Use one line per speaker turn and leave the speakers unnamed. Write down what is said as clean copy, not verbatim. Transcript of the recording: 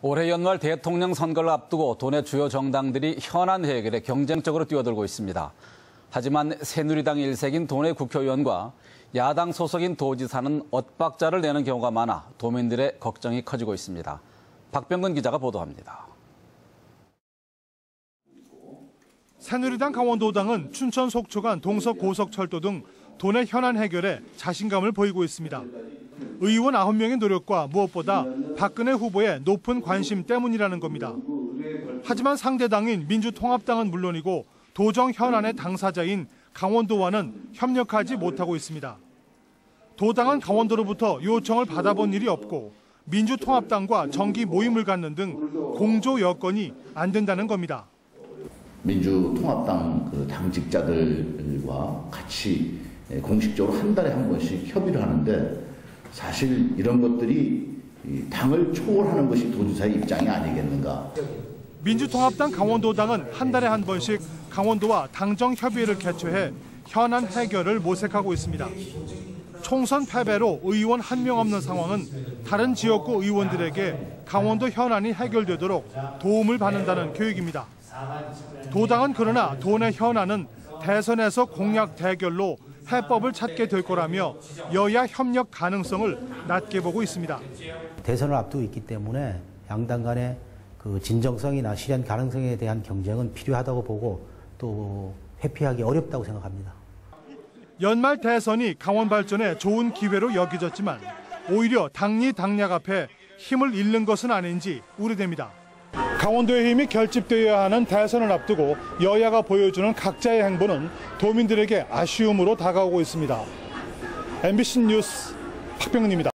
올해 연말 대통령 선거를 앞두고 도내 주요 정당들이 현안 해결에 경쟁적으로 뛰어들고 있습니다. 하지만 새누리당 일색인 도내 국회의원과 야당 소속인 도지사는 엇박자를 내는 경우가 많아 도민들의 걱정이 커지고 있습니다. 박병근 기자가 보도합니다.
새누리당 강원도당은 춘천 속초간 동서 고속철도 등 도내 현안 해결에 자신감을 보이고 있습니다. 의원 9명의 노력과 무엇보다 박근혜 후보의 높은 관심 때문이라는 겁니다. 하지만 상대당인 민주통합당은 물론이고 도정 현안의 당사자인 강원도와는 협력하지 못하고 있습니다. 도당은 강원도로부터 요청을 받아본 일이 없고 민주통합당과 정기 모임을 갖는 등 공조 여건이 안 된다는 겁니다.
민주통합당 당직자들과 같이 공식적으로 한 달에 한 번씩 협의를 하는데 사실 이런 것들이 당을 초월하는 것이 도지사의 입장이 아니겠는가.
민주통합당 강원도당은 한 달에 한 번씩 강원도와 당정 협의회를 개최해 현안 해결을 모색하고 있습니다. 총선 패배로 의원 한 명 없는 상황은 다른 지역구 의원들에게 강원도 현안이 해결되도록 도움을 받는다는 계획입니다. 도당은 그러나 도내 현안은 대선에서 공약 대결로 해법을 찾게 될 거라며 여야 협력 가능성을 낮게 보고 있습니다.
대선을 앞두고 있기 때문에 양당 간의 그 진정성이나 실현 가능성에 대한 경쟁은 필요하다고 보고 또 회피하기 어렵다고 생각합니다.
연말 대선이 강원 발전에 좋은 기회로 여겨졌지만 오히려 당리 당략 앞에 힘을 잃는 것은 아닌지 우려됩니다. 강원도의 힘이 결집되어야 하는 대선을 앞두고 여야가 보여주는 각자의 행보는 도민들에게 아쉬움으로 다가오고 있습니다. MBC 뉴스 박병근입니다.